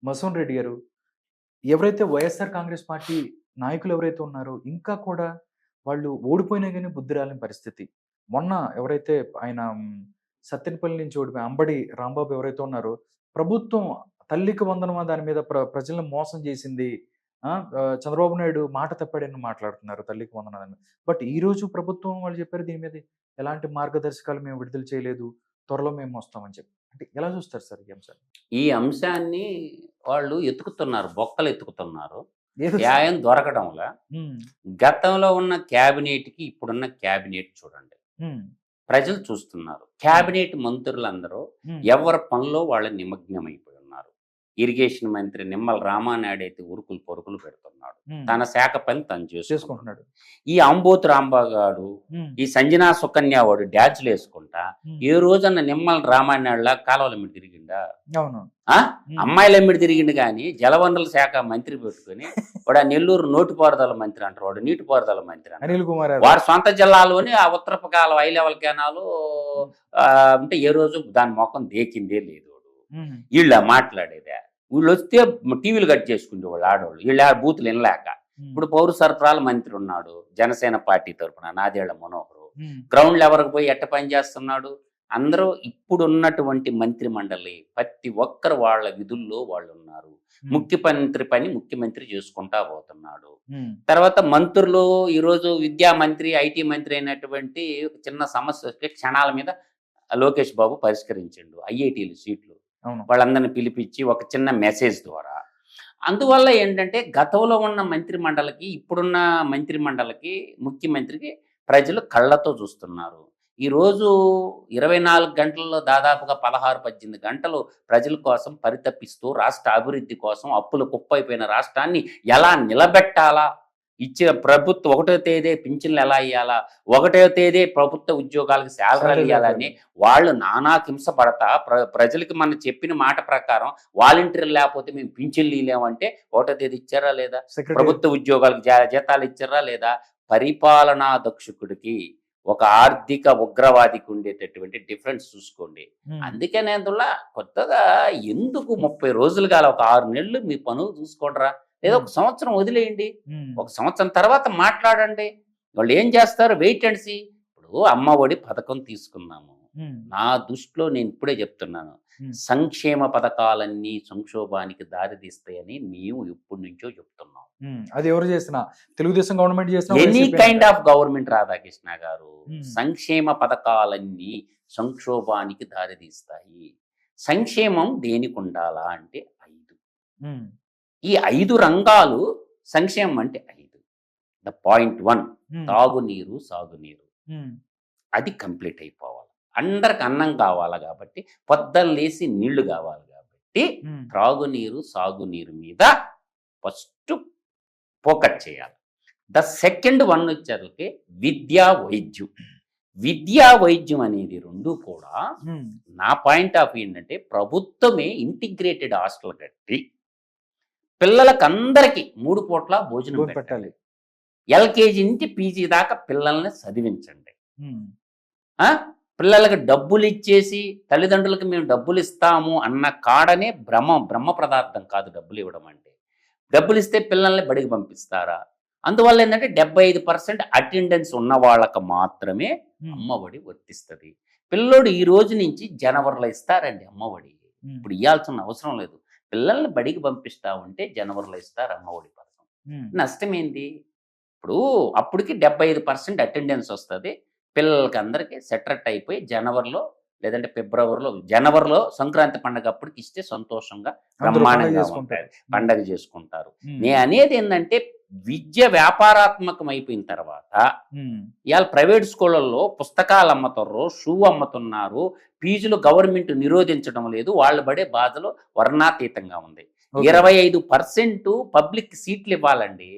Mason Reddy గారు, ఎవరైతే YSR Congress party నాయకులు ఎవరైతే ఉన్నారో, ఇంకా కూడా వాళ్ళు ఓడిపోయినా గాని బుద్ధి రాలేని పరిస్థితి. మొన్న ఎవరైతే ఆయన సత్తెనపల్లి నుంచి ఓడిపోయి అంబడి రాంబాబు ఎవరైతే ఉన్నారో, ప్రభుత్వం తల్లికి వందనమా దాని మీద ప్రజల్ని మోసం చేసింది. చంద్రబాబు నాయుడు మాట తప్పాడని మాట్లాడుతున్నారు తల్లికి వందనం అని. బట్ ఈరోజు ప్రభుత్వం వాళ్ళు చెప్పారు దీని మీద ఎలాంటి మార్గదర్శకాలు మేము విడుదల చేయలేదు. త్వరలో మేము వస్తామని చెప్పి. అంటే ఎలా చూస్తారు సార్ ఈ అంశాన్ని? ఈ అంశాన్ని వాళ్ళు ఎతుకుతున్నారు, బొక్కలు ఎతుకుతున్నారు. ఏదో న్యాయం దొరకడంలా. హ్మ్. గతంలో ఉన్న క్యాబినెట్‌కి ఇప్పుడున్న క్యాబినెట్ చూడండి. హ్మ్. ప్రజలు చూస్తున్నారు. క్యాబినెట్ మంత్రులందరూ హ్మ్. ఎవరి పనిలో వాళ్ళు నిమగ్నమైపోయి ఉన్నారు. ఇరిగేషన్ మంత్రి నిమ్మల రామానాయుడు అయితే ఉరుకులు పరుగులు పెడుతున్నాడు. హ్మ్. తన శాఖ పని తను చేసుకుంటున్నాడు. చేసుకుంటున్నాడు. ఈ అంబోతు రాంబాగాడు, హ్మ్. ఈ సంజనా సుకన్య వాడు డ్యాన్సులు వేసుకుంటా హ్మ్. ఏ రోజన్న నిమ్మల రామానాయుడులా కాలువల మీద తిరిగిండా? అవును. అమ్మాయిల ఎమ్మిడి తిరిగిండు కానీ జలవనరుల శాఖ మంత్రి పెట్టుకుని వాడు ఆ నెల్లూరు నోటిపారుదల మంత్రి అంటారు, వాడు నీటిపారుదల మంత్రి అంటారు. అనిల్ కుమార్ యాదవ్. వారి సొంత జిల్లాలోని ఆ ఉత్తరపు కాలం హై లెవెల్ కెనాలు అంటే ఏ రోజు దాని మొఖం దేకిందే లేదు. హ్మ్. వీళ్ళ మాట్లాడేదే, వీళ్ళు వస్తే టీవీలు కట్ చేసుకునేవాళ్ళు ఆడవాళ్ళు, వీళ్ళ బూతులు వినలేక. ఇప్పుడు పౌర సరఫరాల మంత్రి ఉన్నాడు జనసేన పార్టీ తరఫున నాదేళ్ల మనోహరు. గ్రౌండ్ లెవెల్కి పోయి ఎట్ట పని చేస్తున్నాడు? అందరూ ఇప్పుడున్నటువంటి మంత్రి మండలి ప్రతి ఒక్కరు వాళ్ళ విధుల్లో వాళ్ళు ఉన్నారు. ముఖ్యమంత్రి పని ముఖ్యమంత్రి చేసుకుంటా పోతున్నాడు. తర్వాత మంత్రులు ఈరోజు విద్యా మంత్రి, ఐటీ మంత్రి అయినటువంటి ఒక చిన్న సమస్య వస్తే క్షణాల మీద లోకేష్ బాబు పరిష్కరించిండు. ఐఐటీలు సీట్లు వాళ్ళందరినీ పిలిపించి ఒక చిన్న మెసేజ్ ద్వారా. అందువల్ల ఏంటంటే గతంలో ఉన్న మంత్రి మండలికి ఇప్పుడున్న మంత్రి మండలికి ముఖ్యమంత్రికి ప్రజలు కళ్ళతో చూస్తున్నారు. ఈరోజు 24 గంటల్లో దాదాపుగా 16-18 గంటలు ప్రజల కోసం పరితపిస్తూ రాష్ట్ర అభివృద్ధి కోసం అప్పుల కుప్పైపోయిన రాష్ట్రాన్ని ఎలా నిలబెట్టాలా, ఇచ్చిన ప్రభుత్వం 1వ తేదీ పింఛన్లు ఎలా ఇవ్వాలా, 1వ తేదీ ప్రభుత్వ ఉద్యోగాలకు శాలరీలు ఇవ్వాలని వాళ్ళు నానా హింస పడతా ప్రజలకి మనం చెప్పిన మాట ప్రకారం వాలంటీర్లు లేకపోతే మేము పింఛన్లు ఇవ్వలేమంటే 1వ తేదీ ఇచ్చారా లేదా? ప్రభుత్వ ఉద్యోగాలకు జీతాలు ఇచ్చారా లేదా? పరిపాలనా దక్షకుడికి ఒక ఆర్థిక ఉగ్రవాదికి ఉండేటటువంటి డిఫరెన్స్ చూసుకోండి. అందుకనే అందులో కొత్తగా ఎందుకు 30 రోజులు కాల, ఒక 6 నెలలు మీ పనులు చూసుకోండిరా, లేదా ఒక సంవత్సరం వదిలేయండి, ఒక సంవత్సరం తర్వాత మాట్లాడండి. వాళ్ళు ఏం చేస్తారు? Wait and see. ఇప్పుడు అమ్మ ఒడి పథకం తీసుకున్నాము. నా దృష్టిలో నేను ఇప్పుడే చెప్తున్నాను, సంక్షేమ పథకాలన్నీ సంక్షోభానికి దారితీస్తాయని మేము ఎప్పటి నుంచో చెప్తున్నాం. అది ఎవరు చేసినా, తెలుగుదేశం గవర్నమెంట్ చేసినా, any kind of government Radhakrishna గారు, సంక్షేమ పథకాలన్నీ సంక్షోభానికి దారితీస్తాయి. సంక్షేమం దేనికి ఉండాలా అంటే 5. ఈ 5 రంగాలు సంక్షేమం అంటే 5. ద పాయింట్ 1 తాగునీరు, సాగునీరు, అది కంప్లీట్ అయిపోవాలి. అందరికి అన్నం కావాలి కాబట్టి, పొద్దున్న లేసి నీళ్లు కావాలి కాబట్టి త్రాగునీరు, సాగునీరు మీద ఫస్ట్ ఫోకస్ చేయాలి. ద సెకండ్ వన్ వచ్చేసరికి విద్యా వైద్యం. విద్యా వైద్యం అనేది రెండు కూడా నా పాయింట్ ఆఫ్ వ్యూ ఏంటంటే, ప్రభుత్వమే ఇంటిగ్రేటెడ్ హాస్టల్ కట్టి పిల్లలకు అందరికీ 3 పూట్ల భోజనం పెట్టాలి. ఎల్కేజీ నుంచి పీజీ దాకా పిల్లల్ని చదివించండి. పిల్లలకి డబ్బులు ఇచ్చేసి తల్లిదండ్రులకు మేము డబ్బులు ఇస్తాము అన్న కాడనే బ్రహ్మ పదార్థం కాదు డబ్బులు ఇవ్వడం అంటే. డబ్బులు ఇస్తే పిల్లల్ని బడికి పంపిస్తారా? అందువల్ల ఏంటంటే 75% అటెండెన్స్ ఉన్న వాళ్ళకి మాత్రమే అమ్మఒడి వర్తిస్తుంది. పిల్లోడు ఈ రోజు నుంచి జనవరిలో ఇస్తారండి అమ్మఒడి. ఇప్పుడు ఇవ్వాల్సిన అవసరం లేదు. పిల్లల్ని బడికి పంపిస్తా ఉంటే జనవరిలో ఇస్తారు అమ్మఒడి పథకం. నష్టం ఏంటి? ఇప్పుడు అప్పటికి 75% అటెండెన్స్ వస్తుంది. పిల్లలకి అందరికీ సెటరేట్ అయిపోయి జనవరిలో లేదంటే ఫిబ్రవరిలో, జనవరిలో సంక్రాంతి పండుగ అప్పటికి ఇస్తే సంతోషంగా బ్రహ్మాండంగా ఉంటారు, పండగ చేసుకుంటారు. నేను అనేది ఏంటంటే, విద్య వ్యాపారాత్మకం అయిపోయిన తర్వాత ఇవాళ ప్రైవేట్ స్కూళ్ళల్లో పుస్తకాలు అమ్ముతారు, షూ అమ్ముతున్నారు, ఫీజులు గవర్నమెంట్ నిరోధించడం లేదు, వాళ్ళు పడే బాధలు వర్ణాతీతంగా ఉంది. 25% పబ్లిక్ సీట్లు ఇవ్వాలండి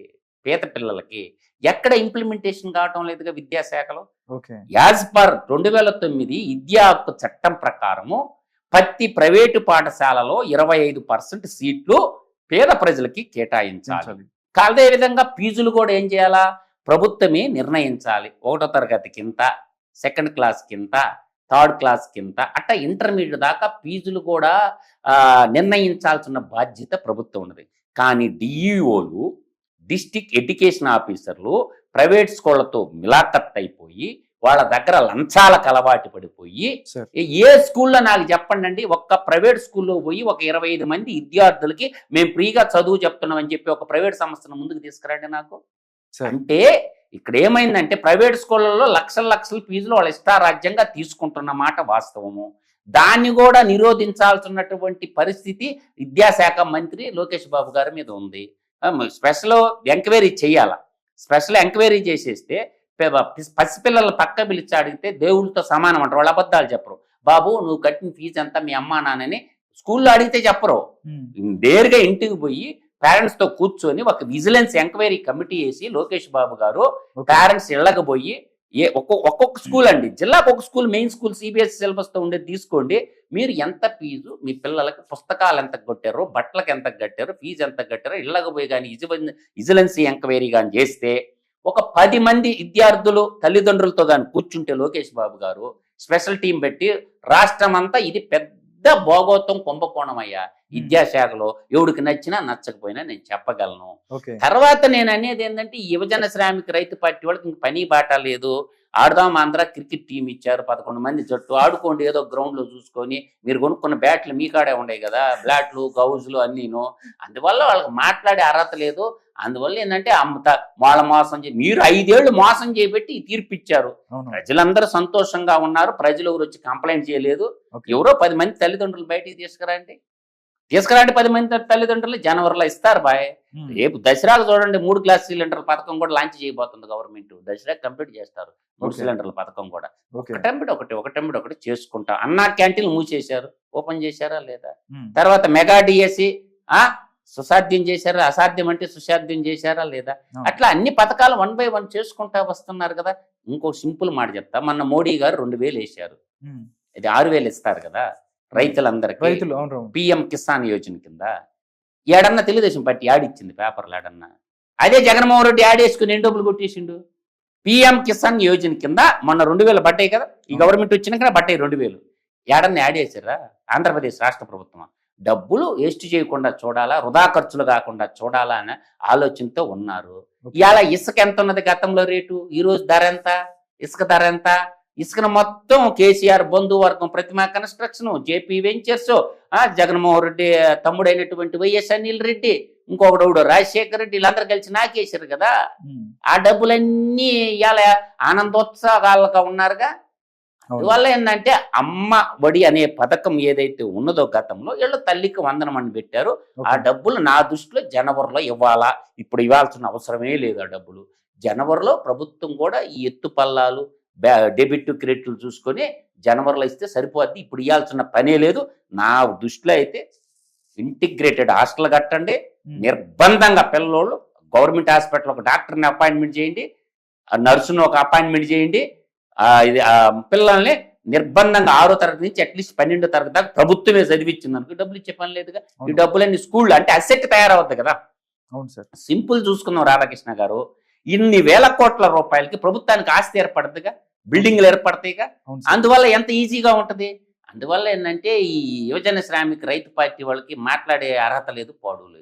పేద పిల్లలకి. ఎక్కడ ఇంప్లిమెంటేషన్ కావటం లేదుగా విద్యాశాఖలో. యాజ్ పర్ 2009 విద్యా హక్కు చట్టం ప్రకారము ప్రతి ప్రైవేటు పాఠశాలలో 25% సీట్లు పేద ప్రజలకి కేటాయించాలి. అదే విధంగా ఫీజులు కూడా ఏం చేయాలా? ప్రభుత్వమే నిర్ణయించాలి. 1వ తరగతి కింద, 2nd క్లాస్ కింద, థర్డ్ క్లాస్ కింద అట్లా ఇంటర్మీడియట్ దాకా ఫీజులు కూడా నిర్ణయించాల్సిన బాధ్యత ప్రభుత్వం ఉన్నది. కానీ డిఈఓలు, డిస్ట్రిక్ట్ ఎడ్యుకేషన్ ఆఫీసర్లు ప్రైవేట్ స్కూళ్లతో మిలాఖత్ అయిపోయి వాళ్ళ దగ్గర లంచాలకు అలవాటు పడిపోయి ఏ స్కూల్లో నాకు చెప్పండి అండి, ఒక్క ప్రైవేట్ స్కూల్లో పోయి ఒక 25 మంది విద్యార్థులకి మేము ఫ్రీగా చదువు చెప్తున్నాం అని చెప్పి ఒక ప్రైవేట్ సంస్థను ముందుకు తీసుకురండి నాకు. అంటే ఇక్కడ ఏమైందంటే ప్రైవేట్ స్కూళ్ళలో లక్షల ఫీజులు వాళ్ళ ఇష్టారాజ్యంగా తీసుకుంటున్న మాట వాస్తవము. దాన్ని కూడా నిరోధించాల్సినటువంటి పరిస్థితి విద్యాశాఖ మంత్రి లోకేష్ బాబు గారి మీద ఉంది. స్పెషల్ ఎంక్వైరీ చేయాల. స్పెషల్ ఎంక్వైరీ చేసేస్తే పసిపిల్లల పక్క పిలిచి అడిగితే దేవుళ్ళతో సమానం అంటారు. వాళ్ళు అబద్ధాలు చెప్పరు. బాబు నువ్వు కట్టిన ఫీజు అంతా మీ అమ్మా నాన్నని స్కూల్లో అడిగితే చెప్పరు. నేరుగా ఇంటికి పోయి పేరెంట్స్ తో కూర్చొని ఒక విజిలెన్స్ ఎంక్వైరీ కమిటీ వేసి లోకేష్ బాబు గారు పేరెంట్స్ ఇళ్ళకి పోయి ఒక్కొక్క స్కూల్ అండి, జిల్లాకు ఒక school, main school CBSE syllabus తో ఉండేది తీసుకోండి, మీరు ఎంత ఫీజు మీ పిల్లలకి పుస్తకాలు ఎంత కట్టారో, బట్టలకు ఎంత కట్టారో, ఫీజు ఎంత కట్టారో ఇళ్ళకి పోయి కానీ విజిలెన్స్ ఎంక్వైరీ కానీ చేస్తే ఒక 10 మంది విద్యార్థులు తల్లిదండ్రులతో కానీ కూర్చుంటే లోకేష్ బాబు గారు స్పెషల్ టీం పెట్టి రాష్ట్రం అంతా ఇది పెద్ద భోగోత్తం కుంభకోణం అయ్యా విద్యాశాఖలో ఎవడికి నచ్చినా నచ్చకపోయినా నేను చెప్పగలను. తర్వాత నేను అనేది ఏంటంటే యువజన శ్రామిక రైతు పార్టీ వాళ్ళకి ఇంక పని బాట లేదు. ఆడదాం ఆంధ్ర క్రికెట్ టీం ఇచ్చారు, 11 మంది జట్టు, ఆడుకోండి ఏదో గ్రౌండ్ లో చూసుకొని, మీరు కొనుక్కున్న బ్యాట్లు మీ కాడే ఉండే కదా, బ్లాట్లు గౌజులు అన్నీను. అందువల్ల వాళ్ళకి మాట్లాడే అర్హత లేదు. అందువల్ల ఏంటంటే వాళ్ళ మోసం మీరు 5 ఏళ్ళు మోసం చేయబెట్టి తీర్పిచ్చారు. ప్రజలందరూ సంతోషంగా ఉన్నారు. ప్రజలు ఎవరు వచ్చి కంప్లైంట్ చేయలేదు. ఎవరో 10 మంది తల్లిదండ్రులు బయటికి తీసుకురండి 10 మంది తల్లిదండ్రులు జనవరిలో ఇస్తారు బాయ్. రేపు దసరాకు చూడండి 3 గ్లాస్ సిలిండర్ల పథకం కూడా లాంచ్ చేయబోతుంది గవర్నమెంట్. దసరా కంప్లీట్ చేస్తారు 3 సిలిండర్ల పథకం కూడా. ఒకటెంబడి చేసుకుంటాం. అన్నా క్యాంటీన్లు మూసేశారు, ఓపెన్ చేశారా లేదా? తర్వాత మెగా డిఎస్సి సుసాధ్యం చేశారా, అసాధ్యం అంటే సుసాధ్యం చేశారా లేదా? అట్లా అన్ని పథకాలు 1 by 1 చేసుకుంటా వస్తున్నారు కదా. ఇంకో సింపుల్ మాట చెప్తా, మొన్న మోడీ గారు 2000 వేశారు, ఇది 6000 ఇస్తారు కదా రైతులందరికీ పిఎం కిసాన్ యోజన కింద. ఏడన్నా తెలుగుదేశం పార్టీ యాడ్ ఇచ్చింది పేపర్లు ఏడన్నా? అదే జగన్మోహన్ రెడ్డి యాడ్ వేసుకుని ఎన్ని డబ్బులు కొట్టేసిండు? పిఎం కిసాన్ యోజన కింద మొన్న 2000 పడ్డాయి కదా, ఈ గవర్నమెంట్ వచ్చినాక పడ్డాయి 2000. ఏడన్నా యాడ్ చేశారా? ఆంధ్రప్రదేశ్ రాష్ట్ర ప్రభుత్వం డబ్బులు వేస్ట్ చేయకుండా చూడాలా, వృధా ఖర్చులు కాకుండా చూడాలా అనే ఆలోచనతో ఉన్నారు. ఇవాళ ఇసుక ఎంత ఉన్నది గతంలో రేటు, ఈ రోజు ధర ఎంత? ఇసుక ధర ఎంత? ఇసుకను మొత్తం కేసీఆర్ బంధువర్గం Pratima construction, JP ventures, Jaganmohan Reddy తమ్ముడైనటువంటి వైఎస్ అనిల్ రెడ్డి, ఇంకొకడు రాజశేఖర్ రెడ్డి, వీళ్ళందరూ కలిసి నాకేశారు కదా. ఆ డబ్బులన్నీ ఇవాళ ఆనందోత్సాహాలుగా ఉన్నారుగా. అందువల్ల ఏంటంటే అమ్మ ఒడి అనే పథకం ఏదైతే ఉన్నదో గతంలో వీళ్ళు తల్లికి వందనం అని పెట్టారు. ఆ డబ్బులు నా దృష్టిలో జనవరిలో ఇవ్వాలా, ఇప్పుడు ఇవ్వాల్సిన అవసరమే లేదు. ఆ డబ్బులు జనవరిలో ప్రభుత్వం కూడా ఈ ఎత్తు పల్లాలు డెబిట్ క్రెడిట్లు చూసుకొని జనవరిలో ఇస్తే సరిపోద్ది. ఇప్పుడు ఇవ్వాల్సిన పనే లేదు. నా దృష్టిలో అయితే ఇంటిగ్రేటెడ్ హాస్టల్ కట్టండి, నిర్బంధంగా పిల్లలు గవర్నమెంట్ హాస్పిటల్ ఒక డాక్టర్ని అపాయింట్మెంట్ చేయండి, నర్సును ఒక అపాయింట్మెంట్ చేయండి. ఇది పిల్లల్ని నిర్బంధంగా 6వ తరగతి నుంచి అట్లీస్ట్ 12వ తరగతి దాకా ప్రభుత్వమే చదివించింది అనుకో, డబ్బులు ఇచ్చే పని లేదుగా. ఈ డబ్బులన్నీ స్కూల్ అంటే అసెట్ తయారవుద్ది కదా. అవును సార్, సింపుల్ చూసుకుందాం రాధాకృష్ణ గారు, ఇన్ని వేల కోట్ల రూపాయలకి ప్రభుత్వానికి ఆస్తి ఏర్పడుతుందిగా, బిల్డింగ్లు ఏర్పడతాయిగా. అందువల్ల ఎంత ఈజీగా ఉంటది. అందువల్ల ఏంటంటే ఈ యువజన శ్రామిక రైతు పార్టీ వాళ్ళకి మాట్లాడే అర్హత లేదు, పాడు లేదు.